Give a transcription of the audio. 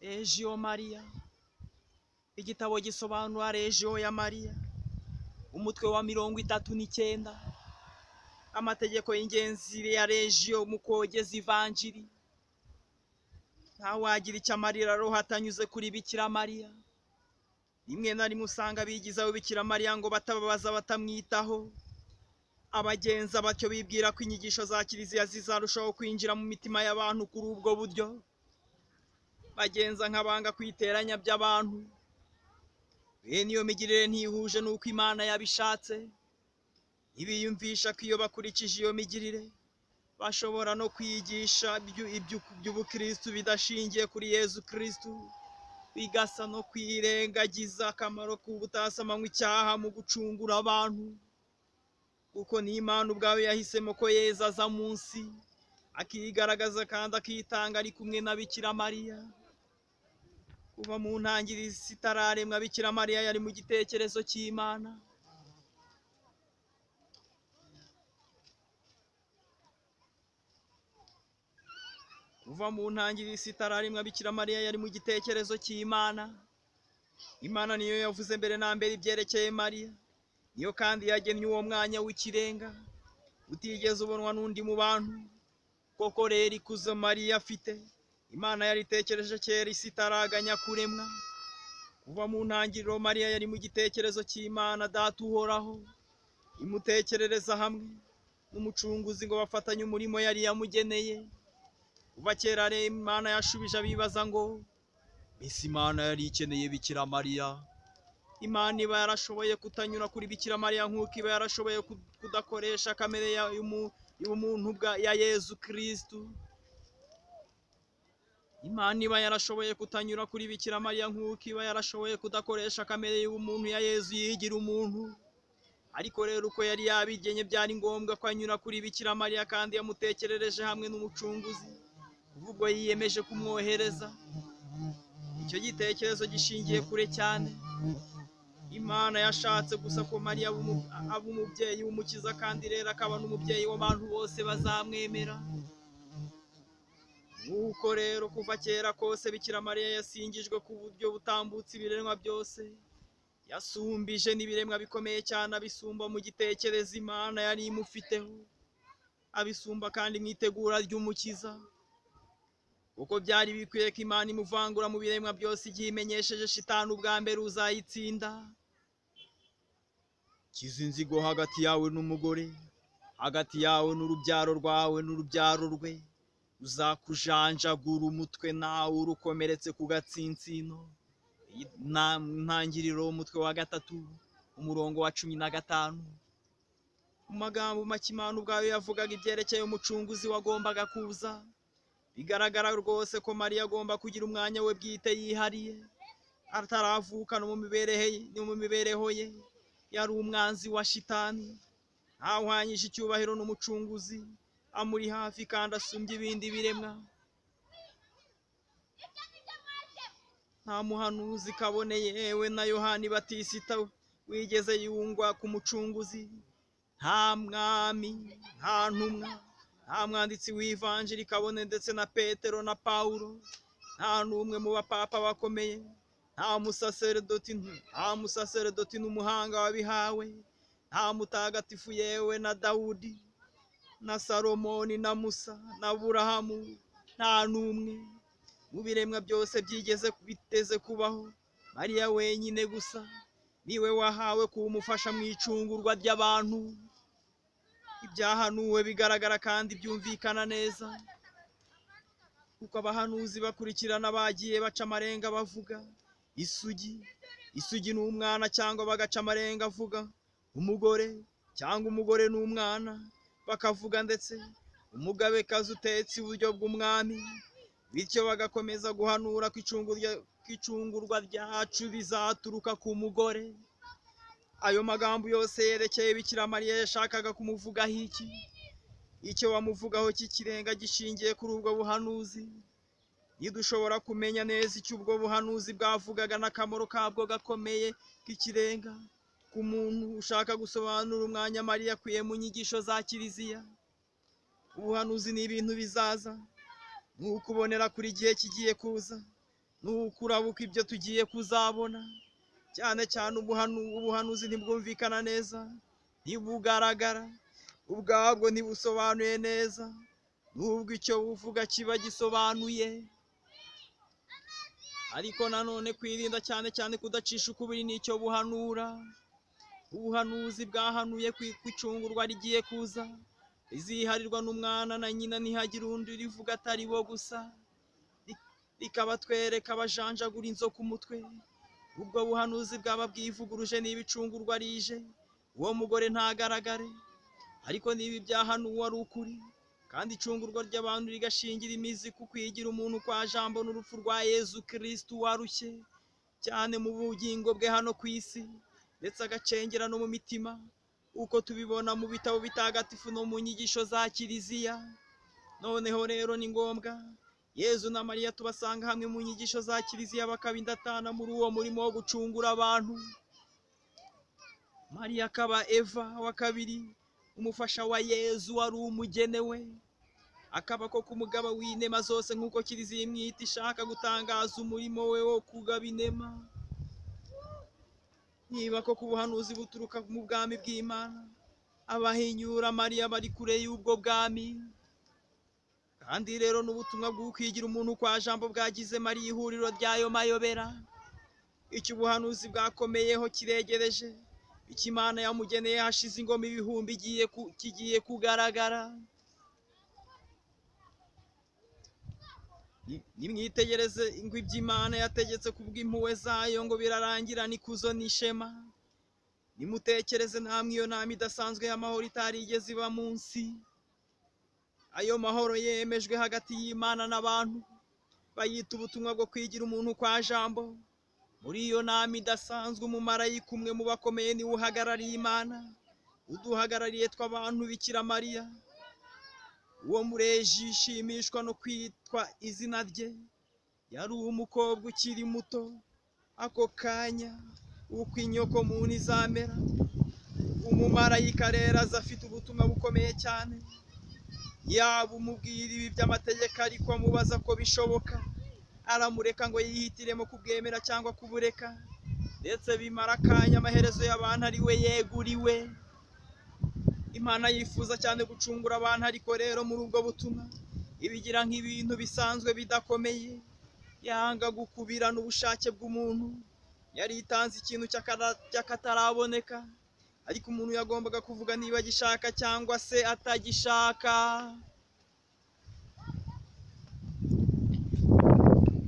Regiyo Mariya. Igitabo gisobanura Regiyo ya Mariya, umutwe wa 39. Amategeko y'ingenzi ya Regiyo mu kogeza ivanjiri. Ntawagira icyo amarira roho atanyuze kuri Bikira Mariya. Rimwe na rimwe usanga bigizaho Bikira Mariya ngo batababaza batamwitaho. Abagenza batyo bibwira ko inyigisho za Kiliziya zizarushaho kwinjira mu mitima y'abantu kuri ubwo buryo. Bagenza nk'abanga kwiteranya by'abantu. Bene iyo migirire ntihuje n'uko Imana yabishatse. Ntibiyumvisha ko iyo bakurikije iyo migirire bashobora no kwigisha iby'ubukristu bidashingiye kuri Yezu Kristu, bigasa no kwirengagiza akamaro k'ubutasamanywa icyaha mu gucungura abantu. Kuko ni Imana ubwawe yahisemo ko Yezu aza munsi, akigaragaza kandi akitanga ari kumwe na Bikira Mariya. Kuva mu ntangiriro isi itararemwa, Bikira Mariya yari mu gitekerezo cy'Imana. Kuva mu ntangiriro isi itararemwa, Bikira Mariya yari mu gitekerezo cy'Imana. Imana niyo yavuze mbere na mbere ibyerekeye Mariya. Niyo kandi yagennye uwo mwanya w'ikirenga utigeze ubonwa n'undi mu bantu. Koko rero ikuzo Mariya afite, Imana yaritekereje kera isi itaraganya kuremwa. Kuva mu ntangiriro Mariya yari mu gitekerezo cy'Imana Data uhoraho, imutekerereza hamwe n'umucunguzi ngo bafatanye umurimo yari yamugeneye. Kuva kera rero Imana yashubije abibaza ngo mbese Imana yari ikeneye Bikira Mariya? Imana iba yarashoboye kutanyura kuri Bikira Mariya nk'uko iba yarashoboye kudakoresha kamere y'umuntu ya Yezu Kristu. Imana iba yarashoboye kutanyura kuri Bikira Mariya nk'uko iba yarashoboye kudakoresha kamere y'umuntu ya Yezu yigira umuntu. Ariko rero uko yari yabigenye byari ngombwa ko anyura kuri Bikira Mariya, kandi yamutekerereje hamwe n'umucunguzi kuva ubwo yiyemeje kumwohereza. Icyo gitekerezo gishingiye kure cyane. Imana yashatse gusa ko Mariya aba umubyeyi w'umukiza, kandi rero akaba n'umubyeyi w'abantu bose bazamwemera. Nuko rero kuva kera kose Bikira Mariya yasingijwe ku buryo butambutse ibiremwa byose. Yasumbije n'ibiremwa bikomeye cyane, abisumba mu gitekerezo Imana yari imufiteho, abisumba kandi mu itegura ry'umukiza. Kuko byari bikwiye ko Imana imuvangura mu biremwa byose igihe imenyesheje Shitani ubwa mbere uzayitsinda. Kiza inzigo hagati yawe n'umugore, hagati yawe n'urubyaro rwawe n'urubyaro rwe, uzakujanjagura umutwe nawe urukomeretse ku gatsinsino. Ntangiriro umutwe wa 3 umurongo wa 15. Mu magambo make Imana ubwayo yavugaga ibyerekeye umucunguzi wagombaga kuza. Bigaragara rwose ko Mariya agomba kugira umwanya we bwite yihariye. Ataravuka no mu mibereho ye yari umwanzi wa Shitani. Ntahwanyije icyubahiro n'umucunguzi, amuri hafi kandi asumbye ibindi biremwa. Nta muhanuzi kaboneye yewe na Yohani Batisita wigeze yungwa ku mucunguzi. Nta mwami, nta ntumwa, nta mwanditsi w'ivanjiri kabone, ndetse na Petero na Pawulo. Nta n'umwe mu bapapa bakomeye, nta musaseredoti n'umuhanga wabihawe, nta mutagatifu yewe na Dawudi na Salomoni na Musa na Aburahamu. Nta n'umwe mu biremwa byose biteze kubaho. Mariya wenyine gusa niwe wahawe kuba umufasha mu icungurwa ry'abantu. Ibyahanuwe bigaragara kandi byumvikana neza, kuko abahanuzi bakurikirana bagiye baca amarenga bavuga isugi n'umwana, cyangwa bagaca amarenga avuga umugore, cyangwa umugore n'umwana, bakavuga ndetse umugabekazi utetse iburyo bw'umwami. Bityo bagakomeza guhanura ko icungurwa ryacu rizaturuka ku mugore. Ayo magambo yose yerekeye Bikira Mariya yashakaga kumuvugaho iki? Icyo bamuvugaho cy'ikirenga gishingiye kuri ubwo buhanuzi. Ntidushobora kumenya neza icyo ubwo buhanuzi bwavugaga n'akamaro kabwo gakomeye k'ikirenga ku muntu ushaka gusobanura umwanya Mariya akwiye mu nyigisho za Kiliziya. Ubuhanuzi ni ibintu bizaza, nk'ukubonera kuri igihe kigiye kuza. nuko urabuka ibyo tugiye kuzabona, cyane cyane ubuhanuzi ntibwumvikana neza, ntibugaragara, ubwabwo ntibusobanuye neza, nubwo icyo buvuga kiba gisobanuye. Ariko nanone kwirinda cyane cyane kudacisha ukubiri n'icyo buhanura. Ubuhanuzi bwahanuye ko icungurwa rigiye kuza, riziharirwa n'umwana na nyina, ntihagire undi rivuga atari bo gusa, rikabatwereka bajanjagura inzoka umutwe. Ubwo buhanuzi bwaba bwivuguruje niba icungurwa rije, uwo mugore ntagaragare. Ariko niba ibyahanuwe ari ukuri, kandi icungurwa ry'abantu rigashingira imizi ku kwigira umuntu kwa jambo n'urupfu rwa Yezu Kristu warushye cyane mu bugingo bwe hano ku isi, ndetse agacengera no mu mitima, uko tubibona mu bitabo bitagatifu no mu nyigisho za Kiliziya. Noneho rero ni ngombwa Yezu na Mariya tubasanga hamwe mu nyigisho za Kiliziya, bakaba indatana muri uwo murimo wo gucungura abantu. Mariya akaba Eva wa kabiri, umufasha wa Yezu wari umugenewe, akaba koko umugaba w'inema zose nk'uko Kiliziya imwita, ishaka gutangaza umurimo we wo kugaba inema. Niba koko ubuhanuzi buturuka mu bwami bw'Imana, abahinyura Mariya bari kure y'ubwo bwami. Kandi rero n'ubutumwa bwo kwigira umuntu kwa jambo bwagize Mariya ihuriro ry'ayo mayobera. Icyo ubuhanuzi bwakomeyeho kiregereje, icyo Imana yamugeneye hashize ingoma ibihumbi kigiye kugaragara. Nimwitegereze ngo iby'Imana yategetse kubw'impuhwe zayo ngo birarangirana ikuzo n'ishema. Nimutekereze namwe iyo nama idasanzwe y'amahoro itarigeze iba munsi. Ayo mahoro yemejwe hagati y'Imana n'abantu, bayita ubutumwa bwo kwigira umuntu kwa jambo. Muri iyo nama idasanzwe, umumarayika umwe mu bakomeye niwe uhagarariye Imana, uduhagarariye tw'abantu Bikira Mariya. Uwo mureji yishimishwa no kwitwa izina rye, yari umukobwa ukiri muto. Ako kanya uko inyoko muntu izamera, umumarayika rero aza afite ubutumwa bukomeye cyane. Yaba umubwira ibi by'amategeko ariko amubaza ko bishoboka, aramureka ngo yihitiremo kubwemera cyangwa kubureka. Ndetse bimara akanya, amaherezo y'abantu ari we yeguriwe. Imana yifuza cyane gucungura abantu, ariko rero muri ubwo butumwa ibigira nk'ibintu bisanzwe bidakomeye. Yanga gukubirana ubushake bw'umuntu, yari itanze ikintu cy'akataraboneka, ariko umuntu yagombaga kuvuga niba agishaka cyangwa se atagishaka.